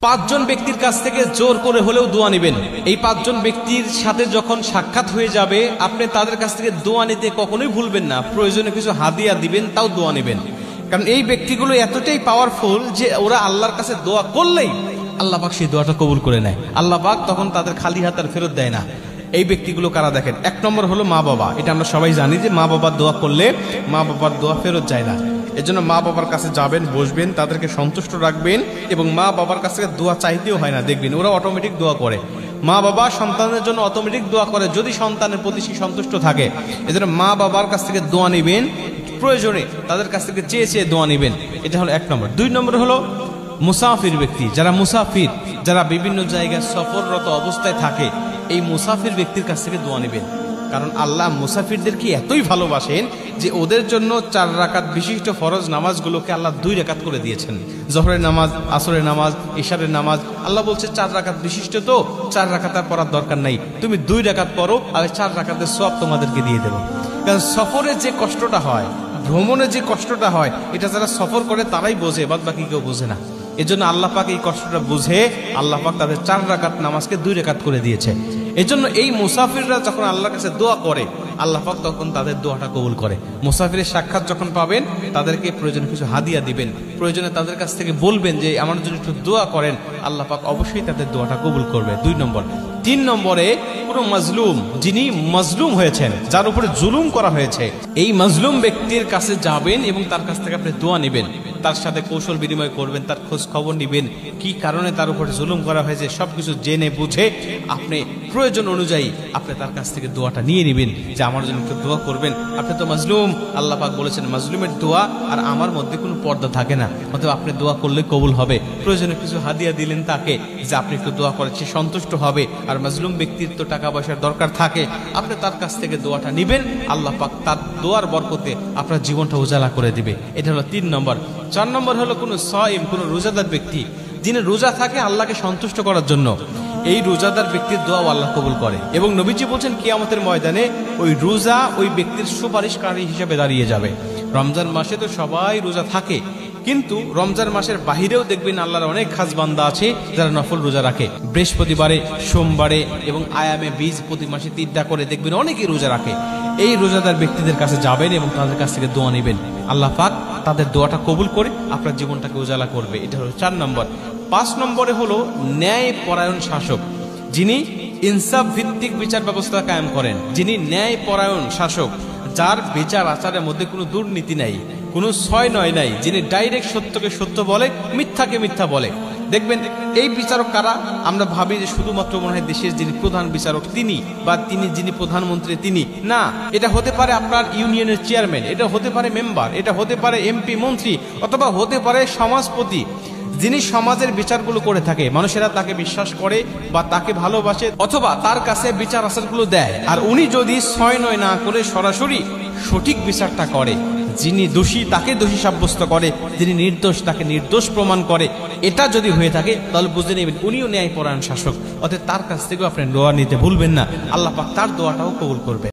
পাঁচজন ব্যক্তির কাছ থেকে জোর করে হলেও দোয়া নেবেন। এই পাঁচজন ব্যক্তির সাথে যখন সাক্ষাৎ হয়ে যাবে আপনি তাদের কাছ থেকে দোয়া নিতে কখনোই ভুলবেন না। প্রয়োজনে কিছু হাদিয়া দিবেন, তাও দোয়া নেবেন। কারণ এই ব্যক্তিগুলো এতটাই পাওয়ারফুল যে ওরা আল্লাহর কাছে দোয়া করলেই আল্লাহ পাক সেই দোয়াটা কবুল করে নেয়। আল্লাহ পাক তখন তাদের খালি হাত আর ফেরত দেয় না। এই ব্যক্তিগুলো কারা দেখেন? এক নম্বর হলো মা বাবা। এটা আমরা সবাই জানি যে মা বাবার দোয়া করলে মা বাবার দোয়া ফেরত যায় না। এজন্য মা বাবার কাছে যাবেন, বসবেন, তাদেরকে সন্তুষ্ট রাখবেন এবং মা বাবার কাছে দোয়া চাইতেও হয় না। দেখবেন ওরা অটোমেটিক দোয়া করে। মা বাবা সন্তানের জন্য অটোমেটিক দোয়া করে যদি সন্তানের প্রতি সে সন্তুষ্ট থাকে। এজন্য মা বাবার কাছ থেকে দোয়া নেবেন, প্রয়োজনে তাদের কাছ থেকে চেয়ে চেয়ে দোয়া নেবেন। এটা হলো এক নম্বর। দুই নম্বর হলো মুসাফির ব্যক্তি, যারা মুসাফির, যারা বিভিন্ন জায়গায় সফররত অবস্থায় থাকে, এই মুসাফির ব্যক্তির কাছ থেকে দোয়া নেবেন। কারণ আল্লাহ মুসাফিরদেরকে এতই ভালোবাসেন যে ওদের জন্য 4 রাকাত বিশিষ্ট ফরজ নামাজগুলোকে আল্লাহ 2 রাকাত করে দিয়েছেন। জোহরের নামাজ, আসরের নামাজ, ইশারের নামাজ আল্লাহ বলছে 4 রাকাত বিশিষ্ট, তো 4 রাকাত আর পড়ার দরকার নাই, তুমি 2 রাকাত পড়ো, আর 4 রাকাতের সওয়াব তোমাদেরকে দিয়ে দেবো। কারণ সফরে যে কষ্টটা হয়, ভ্রমণে যে কষ্টটা হয়, এটা যারা সফর করে তারাই বোঝে, বাদ বাকি কেউ বোঝে না। এজন্য আল্লাহ পাক এই কষ্টটা বুঝে আল্লাহ পাক তাদের 4 রাকাত নামাজকে 2 রাকাত করে দিয়েছে। এজন্য এই মুসাফিররা যখন আল্লাহর কাছে দোয়া করে আল্লাহ পাক তখন তাদের দোয়াটা কবুল করে। মুসাফিরের সাক্ষাৎ যখন পাবেন তাদেরকে প্রয়োজনে কিছু হাদিয়া দিবেন, প্রয়োজনে তাদের কাছ থেকে বলবেন যে আমার জন্য একটু দোয়া করেন, আল্লাহ পাক অবশ্যই তাদের দোয়াটা কবুল করবে। 2 নম্বর। 3 নম্বরে কোনো মাজলুম, যিনি মাজলুম হয়েছেন, যার উপরে জুলুম করা হয়েছে, এই মাজলুম ব্যক্তির কাছে যাবেন এবং তার কাছ থেকে আপনি দোয়া নেবেন, তার সাথে কৌশল বিনিময় করবেন, তার খোঁজ খবর নেবেন, কি কারণে তার উপরে জুলুম করা হয়েছে সবকিছু জেনে বুঝে আপনি প্রয়োজন অনুযায়ী আপনি তার কাছ থেকে দোয়াটা নিয়ে নেবেন যে আমার জন্য একটু দোয়া করবেন। আপনি তো মাজলুম, আল্লাহ পাক বলেছেন মাজলুমের দোয়া আর আমার মধ্যে কোনো পর্দা থাকে না, অতএব আপনি দোয়া করলে কবুল হবে। প্রয়োজনে কিছু হাদিয়া দিলেন তাকে যে আপনি একটু দোয়া করেন, সে সন্তুষ্ট হবে। আর মাজলুম ব্যক্তির তো টাকা পয়সার দরকার থাকে, আপনি তার কাছ থেকে দোয়াটা নেবেন, আল্লাহ পাক তার দোয়ার বরকতে আপনার জীবনটা উজালা করে দিবে। এটা হলো 3 নম্বর। 4 নম্বর হলো কোনো সাইম, কোনো রোজাদার ব্যক্তি, যিনি রোজা থাকে আল্লাহকে সন্তুষ্ট করার জন্য, এই রোজাদার ব্যক্তির দোয়া আল্লাহ কবুল করে। এবং নবীজি বলছেন কিয়ামতের ময়দানে ওই রোজা ওই ব্যক্তির সুপারিশকারী হিসেবে দাঁড়িয়ে যাবে। রমজান মাসে তো সবাই রোজা থাকে, কিন্তু রমজান মাসের বাহিরেও দেখবেন আল্লাহর অনেক খাস বান্দা আছে যারা নফল রোজা রাখে। বৃহস্পতিবারে, সোমবারে এবং আয়ামে বীজ প্রতি মাসে 3টা করে দেখবেন অনেকেই রোজা রাখে। এই রোজাদার ব্যক্তিদের কাছে যাবেন এবং তাদের কাছ থেকে দোয়া নেবেন, আল্লাহ পাক তাদের দোয়াটা কবুল করে আপনার জীবনটাকে উজালা করবে। এটা হলো 4 নম্বর। 5 নম্বরে হলো ন্যায় পরায়ণ শাসক, যিনি ইনসাফ ভিত্তিক বিচার ব্যবস্থা কায়েম করেন, যিনি ন্যায় পরায়ণ শাসক, যার বিচার আচারের মধ্যে কোনো দুর্নীতি নাই, কোনো ছয় নয় নাই, যিনি ডাইরেক্ট সত্যকে সত্য বলে, মিথ্যাকে মিথ্যা বলে। দেখবেন এই বিচারক কারা? আমরা ভাবি যে শুধুমাত্র মনে হয় দেশের যিনি প্রধান বিচারক তিনি, বা তিনি যিনি প্রধানমন্ত্রী তিনি, না, এটা হতে পারে আপনার ইউনিয়নের চেয়ারম্যান, এটা হতে পারে মেম্বার, এটা হতে পারে এমপি মন্ত্রী, অথবা হতে পারে সমাজপতি, যিনি সমাজের বিচারগুলো করে থাকে, মানুষেরা তাকে বিশ্বাস করে বা তাকে ভালোবাসে অথবা তার কাছে বিচার আচারগুলো দেয়। আর উনি যদি ছয় নয় না করে সরাসরি সঠিক বিচারটা করে, যিনি দোষী তাকে দোষী সাব্যস্ত করে, যিনি নির্দোষ তাকে নির্দোষ প্রমাণ করে, এটা যদি হয়ে থাকে তাহলে বুঝে নেবেন উনিও ন্যায়পরায়ণ শাসক। অতএব তার কাছ থেকেও আপনি দোয়া নিতে ভুলবেন না, আল্লাহ পাক তার দোয়াটাও কবুল করবে।